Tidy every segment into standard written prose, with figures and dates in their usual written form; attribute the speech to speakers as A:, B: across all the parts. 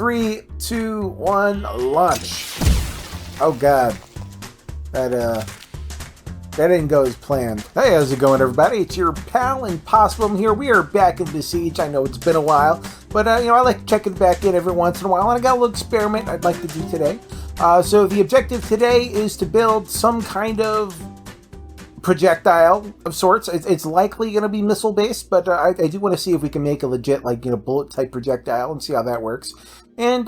A: 3, 2, 1, launch. Oh god. That didn't go as planned. Hey, how's it going, everybody? It's your pal Impossibum here. We are back in Besiege. I know it's been a while, but I like checking back in every once in a while, and I got a little experiment I'd like to do today. So the objective today is to build some kind of projectile of sorts. It's likely going to be missile based, but I do want to see if we can make a legit bullet type projectile and see how that works, and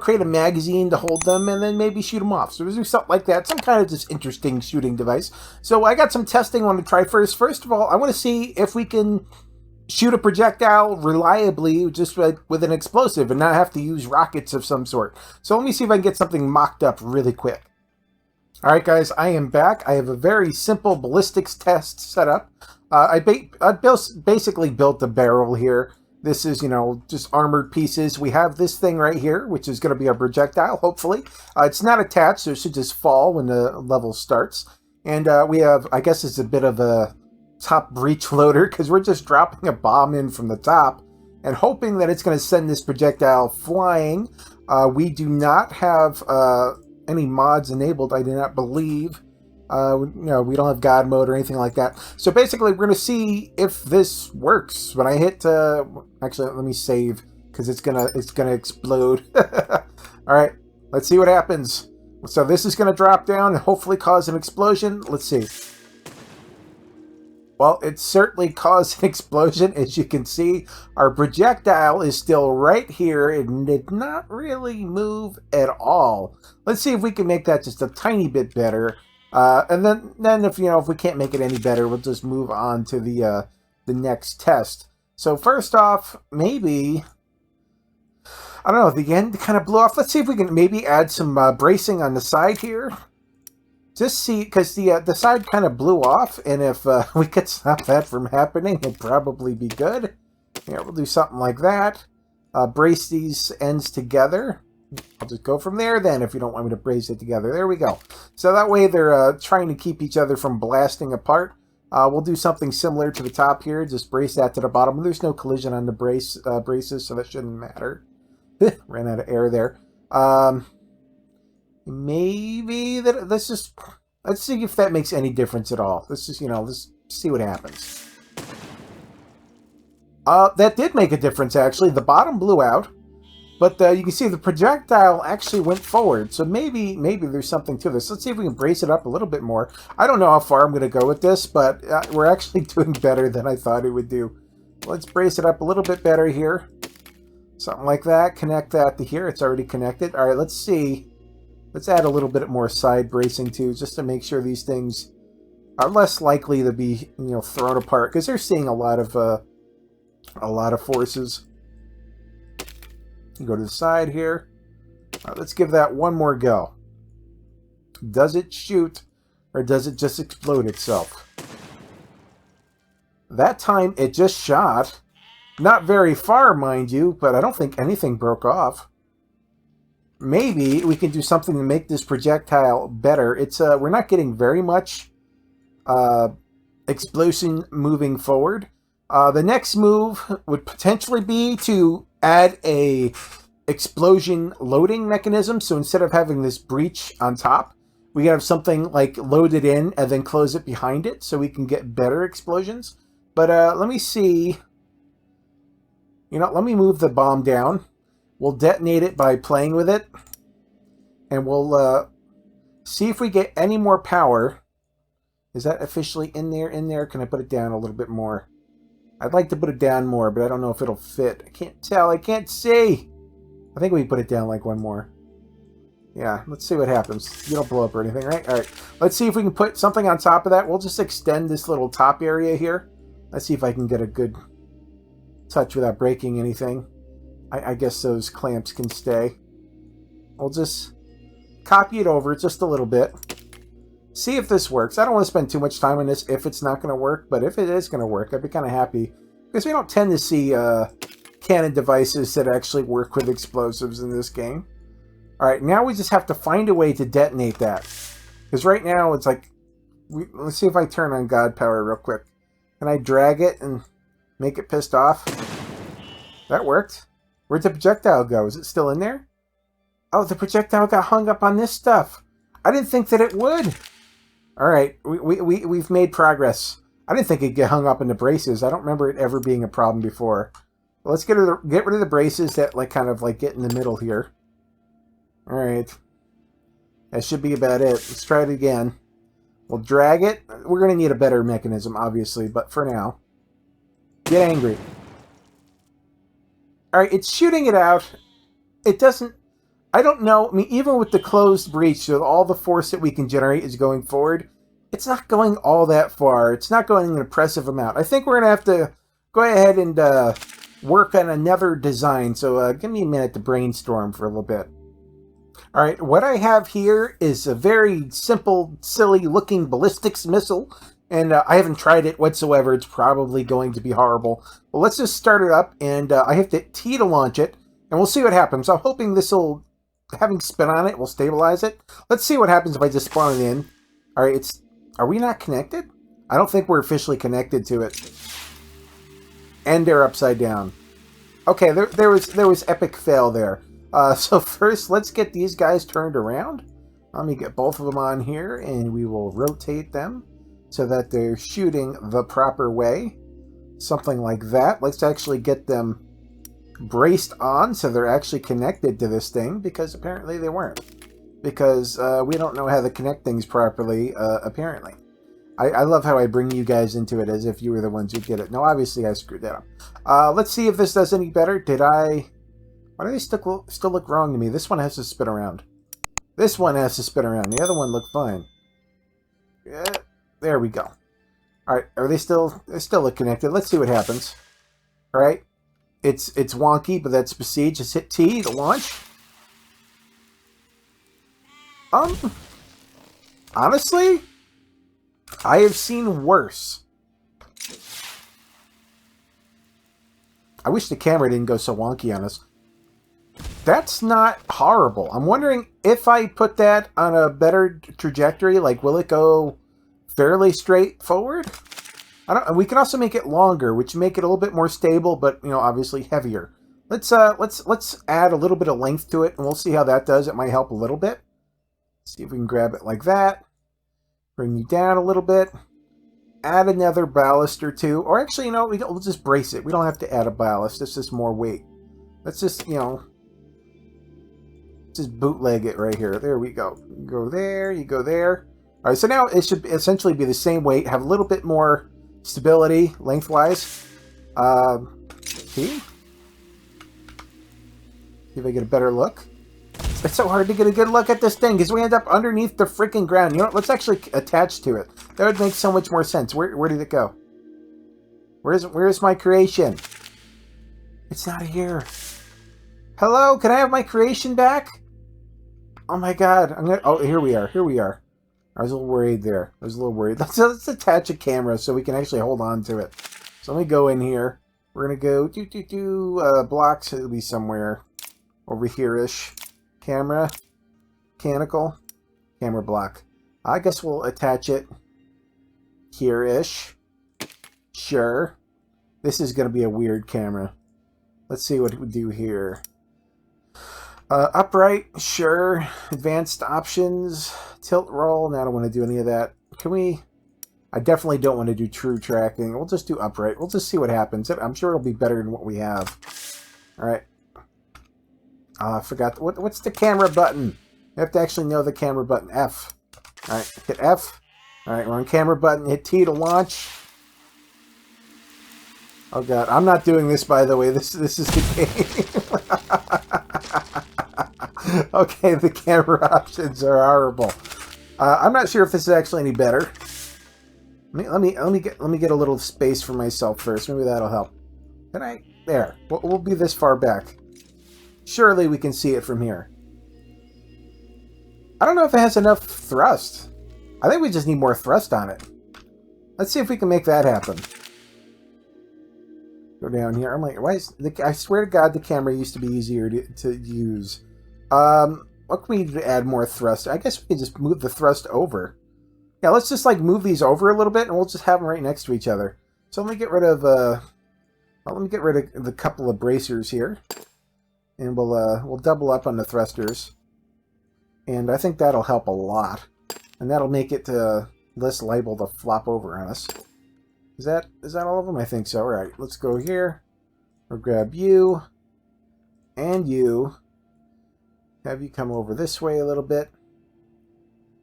A: create a magazine to hold them and then maybe shoot them off. So we'll do something like that, some kind of just interesting shooting device. So I got some testing I want to try first. First of all, I want to see if we can shoot a projectile reliably just with an explosive and not have to use rockets of some sort. So let me see if I can get something mocked up really quick. Alright guys, I am back. I have a very simple ballistics test set up. I basically built the barrel here. This is, just armored pieces. We have this thing right here, which is going to be a projectile, hopefully. It's not attached, so it should just fall when the level starts. And we have, I guess it's a bit of a top breech loader, because we're just dropping a bomb in from the top and hoping that it's going to send this projectile flying. We do not have any mods enabled, I do not believe. We don't have God mode or anything like that. So basically, we're going to see if this works. When I hit, actually, let me save, because it's gonna explode. All right, let's see what happens. So this is going to drop down and hopefully cause an explosion. Let's see. Well, it certainly caused an explosion. As you can see, our projectile is still right here. It did not really move at all. Let's see if we can make that just a tiny bit better. And then if we can't make it any better, we'll just move on to the next test. So first off, maybe, I don't know, the end kind of blew off. Let's see if we can maybe add some bracing on the side here. Just see, because the side kind of blew off, and if we could stop that from happening, it'd probably be good. Yeah, we'll do something like that. Brace these ends together. I'll just go from there then, if you don't want me to brace it together. There we go. So that way they're trying to keep each other from blasting apart. We'll do something similar to the top here. Just brace that to the bottom. There's no collision on the braces, so that shouldn't matter. Ran out of air there. Maybe that. Let's see if that makes any difference at all. Let's just let's see what happens. That did make a difference actually. The bottom blew out, but you can see the projectile actually went forward. So maybe there's something to this. Let's see if we can brace it up a little bit more. I don't know how far I'm going to go with this, but we're actually doing better than I thought it would do. Let's brace it up a little bit better here. Something like that. Connect that to here. It's already connected. All right, let's see. Let's add a little bit more side bracing too, just to make sure these things are less likely to be, thrown apart, because they're seeing a lot of forces. You go to the side here. All right, let's give that one more go. Does it shoot, or does it just explode itself? That time it just shot. Not very far, mind you, but I don't think anything broke off. Maybe we can do something to make this projectile better. It's we're not getting very much explosion moving forward. The next move would potentially be to add a explosion loading mechanism. So instead of having this breach on top, we have something like loaded in and then close it behind it, so we can get better explosions. But let me see. Let me move the bomb down. We'll detonate it by playing with it, and we'll see if we get any more power. Is that officially in there? Can I put it down a little bit more? I'd like to put it down more, but I don't know if it'll fit. I can't tell. I can't see. I think we put it down like one more. Yeah, let's see what happens. You don't blow up or anything, right? All right. Let's see if we can put something on top of that. We'll just extend this little top area here. Let's see if I can get a good touch without breaking anything. I guess those clamps can stay. We'll just copy it over just a little bit. See if this works. I don't want to spend too much time on this if it's not going to work, but if it is going to work, I'd be kind of happy. Because we don't tend to see cannon devices that actually work with explosives in this game. Alright, now we just have to find a way to detonate that. Because right now it's like... let's see if I turn on God Power real quick. Can I drag it and make it pissed off? That worked. Where'd the projectile go? Is it still in there? Oh, the projectile got hung up on this stuff. I didn't think that it would. All right, we've made progress. I didn't think it'd get hung up in the braces. I don't remember it ever being a problem before. Well, let's get rid of the braces that kind of get in the middle here. All right. That should be about it. Let's try it again. We'll drag it. We're going to need a better mechanism, obviously, but for now, get angry. All right, it's shooting it out. It doesn't... I don't know. I mean, even with the closed breach, with all the force that we can generate is going forward, it's not going all that far. It's not going an impressive amount. I think we're going to have to go ahead and work on another design. So give me a minute to brainstorm for a little bit. All right, what I have here is a very simple, silly-looking ballistics missile, and I haven't tried it whatsoever. It's probably going to be horrible. Well, let's just start it up, and I have to hit T to launch it, and we'll see what happens. I'm hoping this will, having spin on it, will stabilize it. Let's see what happens if I just spawn it in. All right, are we not connected? I don't think we're officially connected to it. And they're upside down. Okay, there was epic fail there. So first, let's get these guys turned around. Let me get both of them on here, and we will rotate them so that they're shooting the proper way. Something like that. Let's actually get them braced on so they're actually connected to this thing, because apparently they weren't. Because we don't know how to connect things properly, apparently. I love how I bring you guys into it as if you were the ones who get it. No, obviously I screwed that up. Let's see if this does any better. Why do they still look wrong to me? This one has to spin around. This one has to spin around. The other one looked fine. Yeah, there we go. All right, are they still? They still look connected. Let's see what happens. All right, it's wonky, but that's Besiege. Just hit T to launch. Honestly, I have seen worse. I wish the camera didn't go so wonky on us. That's not horrible. I'm wondering if I put that on a better trajectory, will it go fairly straight forward? I don't. We can also make it longer, which make it a little bit more stable, but obviously heavier. Let's add a little bit of length to it, and we'll see how that does. It might help a little bit. See if we can grab it like that. Bring you down a little bit. Add another ballast or two, or actually, we'll just brace it. We don't have to add a ballast. It's just more weight. Let's just just bootleg it right here. There we go. You go there, you go there. All right, so now it should essentially be the same weight, have a little bit more stability lengthwise. See if I get a better look. It's so hard to get a good look at this thing because we end up underneath the freaking ground. You know what? Let's actually attach to it. That would make so much more sense. Where did it go? Where's my creation? It's not here. Hello? Can I have my creation back? Oh my god. Oh, here we are. Here we are. I was a little worried there. I was a little worried. Let's attach a camera so we can actually hold on to it. So let me go in here. We're going to go blocks. It'll be somewhere over here-ish. Camera. Mechanical. Camera block. I guess we'll attach it here-ish. Sure. This is going to be a weird camera. Let's see what it would do here. Upright, sure. Advanced options. Tilt roll. No, I don't want to do any of that. Can we... I definitely don't want to do true tracking. We'll just do upright. We'll just see what happens. I'm sure it'll be better than what we have. Alright. I forgot. What's the camera button? You have to actually know the camera button. F. Alright, hit F. Alright, we're on camera button. Hit T to launch. Oh god, I'm not doing this, by the way. This is the game. Okay, the camera options are horrible. I'm not sure if this is actually any better. Let me get a little space for myself first. Maybe that'll help. Can I? There. We'll be this far back. Surely we can see it from here. I don't know if it has enough thrust. I think we just need more thrust on it. Let's see if we can make that happen. Go down here. I'm like, why is I swear to God, the camera used to be easier to use. What can we do to add more thrust? I guess we can just move the thrust over. Yeah, let's just move these over a little bit, and we'll just have them right next to each other. So let me get rid of the couple of bracers here. and we'll double up on the thrusters. And I think that'll help a lot. And that'll make it less liable to flop over on us. Is that all of them? I think so. All right, let's go here. We'll grab you and you. Have you come over this way a little bit.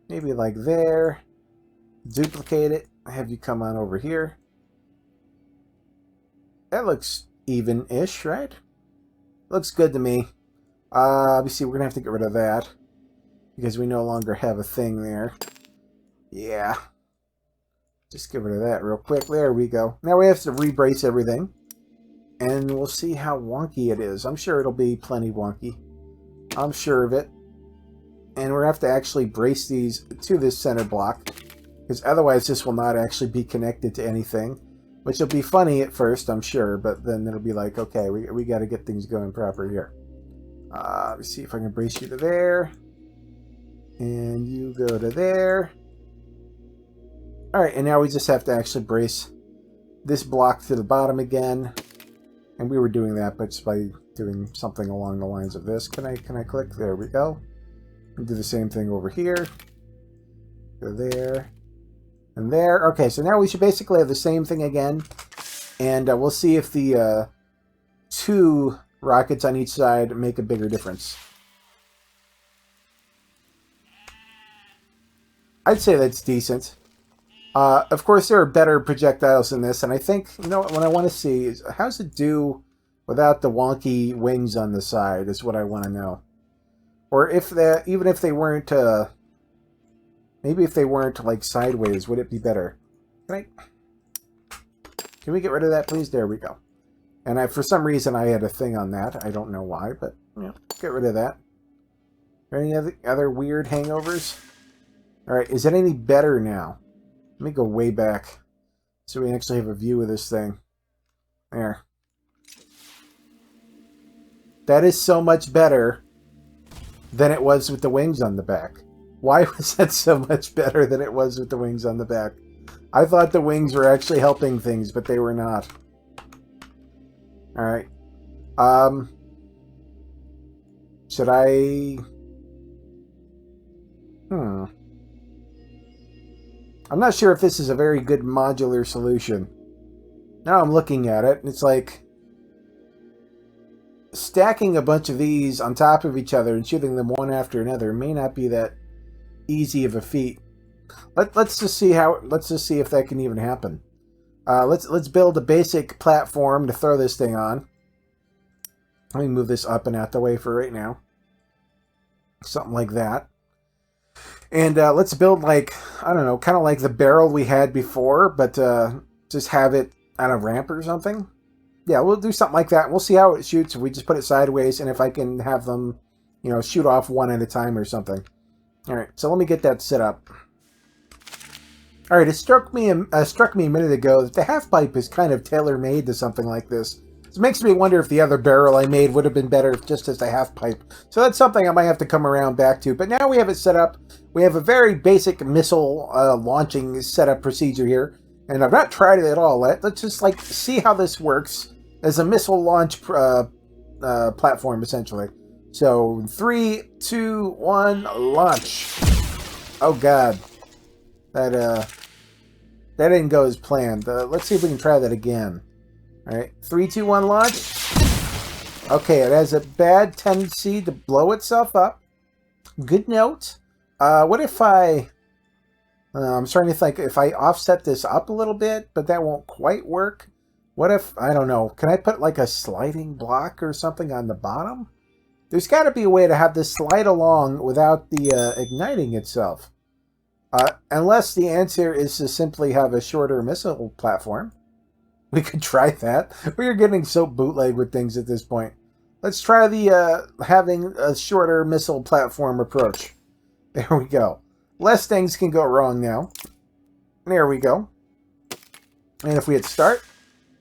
A: Maybe like there. Duplicate it. Have you come on over here. That looks even-ish, right? Looks good to me. Obviously, we're going to have to get rid of that. Because we no longer have a thing there. Yeah. Just get rid of that real quick. There we go. Now we have to rebrace everything. And we'll see how wonky it is. I'm sure it'll be plenty wonky. I'm sure of it. And we're going to have to actually brace these to this center block. Because otherwise this will not actually be connected to anything. Which will be funny at first, I'm sure. But then it'll be like, okay, we got to get things going proper here. Let's see if I can brace you to there. And you go to there. Alright, and now we just have to actually brace this block to the bottom again. And we were doing that, but just by doing something along the lines of this. Can I click? There we go. And do the same thing over here. Go there. And there. Okay, so now we should basically have the same thing again. And we'll see if the 2 rockets on each side make a bigger difference. I'd say that's decent. Of course, there are better projectiles than this, and I think, you know, what I want to see is how's it do without the wonky wings on the side is what I want to know. Or if that, even if they weren't, maybe if they weren't like sideways, would it be better? Can we get rid of that, please? There we go. And for some reason, I had a thing on that. I don't know why, but you know, get rid of that. Any other weird hangovers? All right, is it any better now? Let me go way back so we actually have a view of this thing. There. That is so much better than it was with the wings on the back. Why was that so much better than it was with the wings on the back? I thought the wings were actually helping things, but they were not. Alright. Should I... I'm not sure if this is a very good modular solution. Now I'm looking at it, and it's like stacking a bunch of these on top of each other and shooting them one after another may not be that easy of a feat. Let's just see if that can even happen. Let's build a basic platform to throw this thing on. Let me move this up and out the way for right now. Something like that. And let's build, like, I don't know, kind of like the barrel we had before, but just have it on a ramp or something. Yeah, we'll do something like that. We'll see how it shoots if we just put it sideways, and if I can have them, you know, shoot off one at a time or something. All right, so let me get that set up. All right, it struck me a minute ago that the half pipe is kind of tailor-made to something like this. It makes me wonder if the other barrel I made would have been better just as a half pipe. So that's something I might have to come around back to. But now we have it set up. We have a very basic missile launching setup procedure here. And I've not tried it at all. Let's just like see how this works as a missile launch platform, essentially. So 3, 2, 1, launch. Oh God, that didn't go as planned. Let's see if we can try that again. All right, 3, 2, 1, launch. Okay, it has a bad tendency to blow itself up. Good note. What if I'm starting to think if I offset this up a little bit, but that won't quite work. What if, I don't know, can I put like a sliding block or something on the bottom? There's got to be a way to have this slide along without the igniting itself. Unless the answer is to simply have a shorter missile platform. We could try that. We are getting so bootleg with things at this point. Let's try the having a shorter missile platform approach. There we go. Less things can go wrong now. There we go. And if we hit start,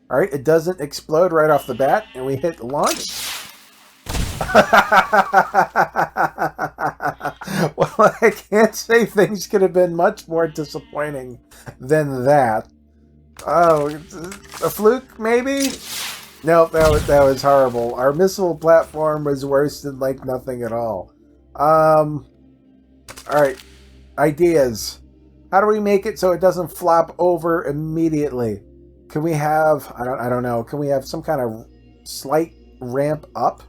A: all right, it doesn't explode right off the bat, and we hit launch. Well, I can't say things could have been much more disappointing than that. Oh, a fluke, maybe? Nope, that was horrible. Our missile platform was worse than like nothing at all. Alright. Ideas. How do we make it so it doesn't flop over immediately? Can we have, I don't know, can we have some kind of slight ramp up?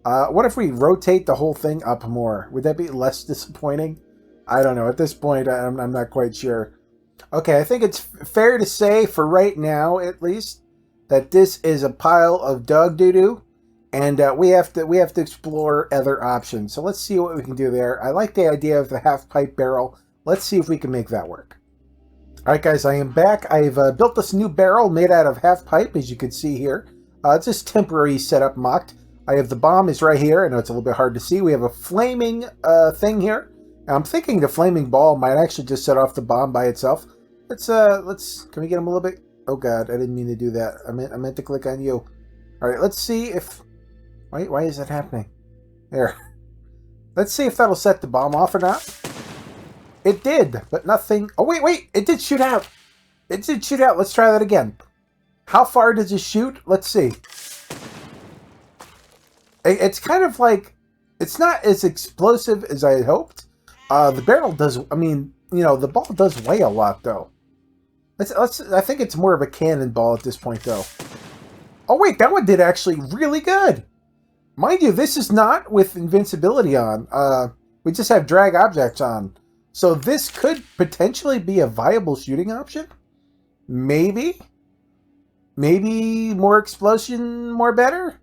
A: What if we rotate the whole thing up more? Would that be less disappointing? I don't know. At this point, I'm not quite sure. Okay, I think it's fair to say, for right now at least, that this is a pile of dog doo-doo, and we have to explore other options. So let's see what we can do there. I like the idea of the half-pipe barrel. Let's see if we can make that work. All right, guys, I am back. I've built this new barrel made out of half-pipe, as you can see here. It's just temporary setup mocked. I have the bomb is right here. I know it's a little bit hard to see. We have a flaming thing here. I'm thinking the flaming ball might actually just set off the bomb by itself. Can we get him a little bit? Oh God, I didn't mean to do that. I meant to click on you. All right, let's see if, why is that happening? There. Let's see if that'll set the bomb off or not. It did, but nothing. Oh, wait, it did shoot out. It did shoot out. Let's try that again. How far does it shoot? Let's see. It's kind of like, it's not as explosive as I had hoped. The barrel does, I mean, you know, the ball does weigh a lot, though. I think it's more of a cannonball at this point, though. Oh, wait, that one did actually really good. Mind you, this is not with invincibility on. We just have drag objects on. So this could potentially be a viable shooting option. Maybe. Maybe more explosion, more better.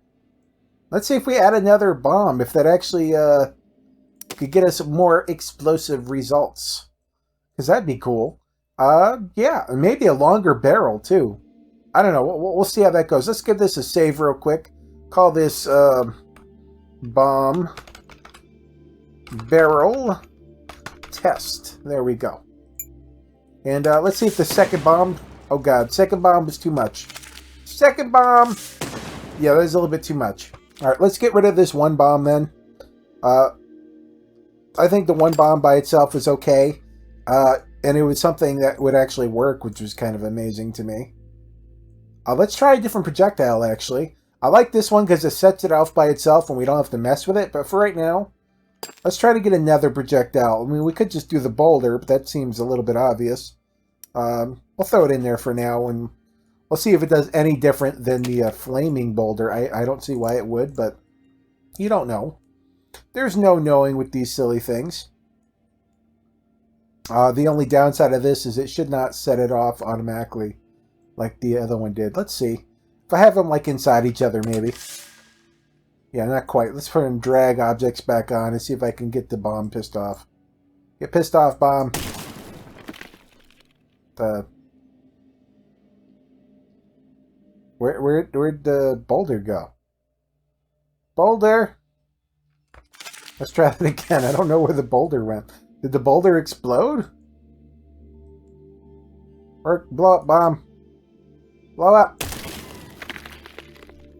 A: Let's see if we add another bomb, if that actually could get us more explosive results. Because that'd be cool. Yeah, maybe a longer barrel, too. I don't know. We'll see how that goes. Let's give this a save real quick. Call this bomb barrel test. There we go. And let's see if the second bomb... Oh, God. Second bomb was too much. Second bomb! Yeah, that was a little bit too much. All right, let's get rid of this one bomb, then. I think the one bomb by itself is okay. And it was something that would actually work, which was kind of amazing to me. Let's try a different projectile, actually. I like this one because it sets it off by itself and we don't have to mess with it. But for right now, let's try to get another projectile. I mean, we could just do the boulder, but that seems a little bit obvious. We'll throw it in there for now, and we'll see if it does any different than the flaming boulder. I don't see why it would, but you don't know. There's no knowing with these silly things. The only downside of this is it should not set it off automatically like the other one did. Let's see. If I have them like inside each other, maybe. Yeah, not quite. Let's put and drag objects back on and see if I can get the bomb pissed off. Get pissed off, bomb. Where'd the boulder go? Boulder! Let's try that again. I don't know where the boulder went. Did the boulder explode? Or blow up, bomb. Blow up.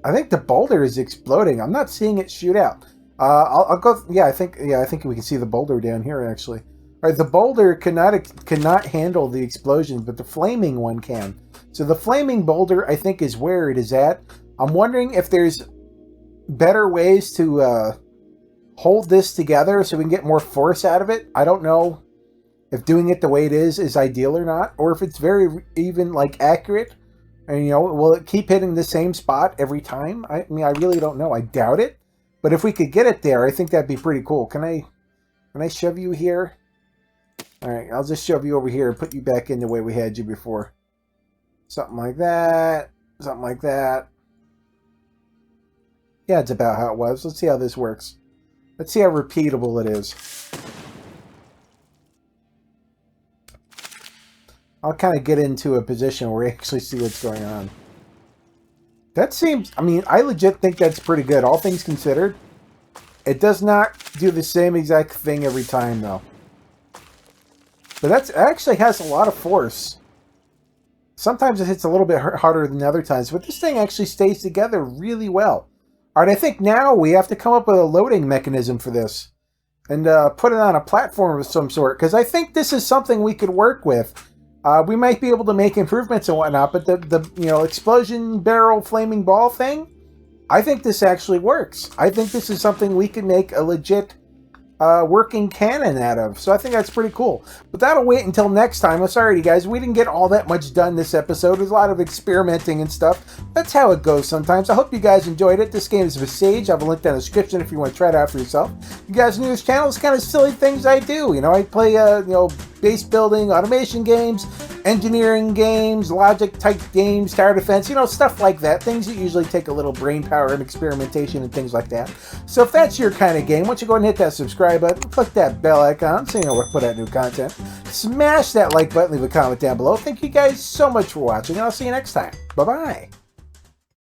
A: I think the boulder is exploding. I'm not seeing it shoot out. I'll go. Yeah, I think we can see the boulder down here actually. All right, the boulder cannot handle the explosions, but the flaming one can. So the flaming boulder, I think, is where it is at. I'm wondering if there's better ways to hold this together so we can get more force out of it. I don't know if doing it the way it is ideal or not, or if it's very even like accurate. And, you know, will it keep hitting the same spot every time? I mean, I really don't know. I doubt it. But if we could get it there, I think that'd be pretty cool. Can I shove you here? All right, I'll just shove you over here and put you back in the way we had you before. Something like that. Something like that. Yeah, it's about how it was. Let's see how this works. Let's see how repeatable it is. I'll kind of get into a position where we actually see what's going on. That seems... I mean, I legit think that's pretty good, all things considered. It does not do the same exact thing every time, though. But that actually has a lot of force. Sometimes it hits a little bit harder than other times, but this thing actually stays together really well. All right, I think now we have to come up with a loading mechanism for this. And put it on a platform of some sort, because I think this is something we could work with. We might be able to make improvements and whatnot, but the explosion barrel flaming ball thing, I think this actually works. I think this is something we can make a legit working cannon out of. So I think that's pretty cool. But that'll wait until next time. I'm sorry, you guys. We didn't get all that much done this episode. There's a lot of experimenting and stuff. That's how it goes sometimes. I hope you guys enjoyed it. This game is Besiege. I have a link down in the description if you want to try it out for yourself. You guys new to this channel, it's kind of silly things I do. I play, base building, automation games, engineering games, logic type games, tower defense, stuff like that. Things that usually take a little brain power and experimentation and things like that. So if that's your kind of game, why don't you go ahead and hit that subscribe button, click that bell icon so you know when we put out new content. Smash that like button, leave a comment down below. Thank you guys so much for watching, and I'll see you next time. Bye-bye.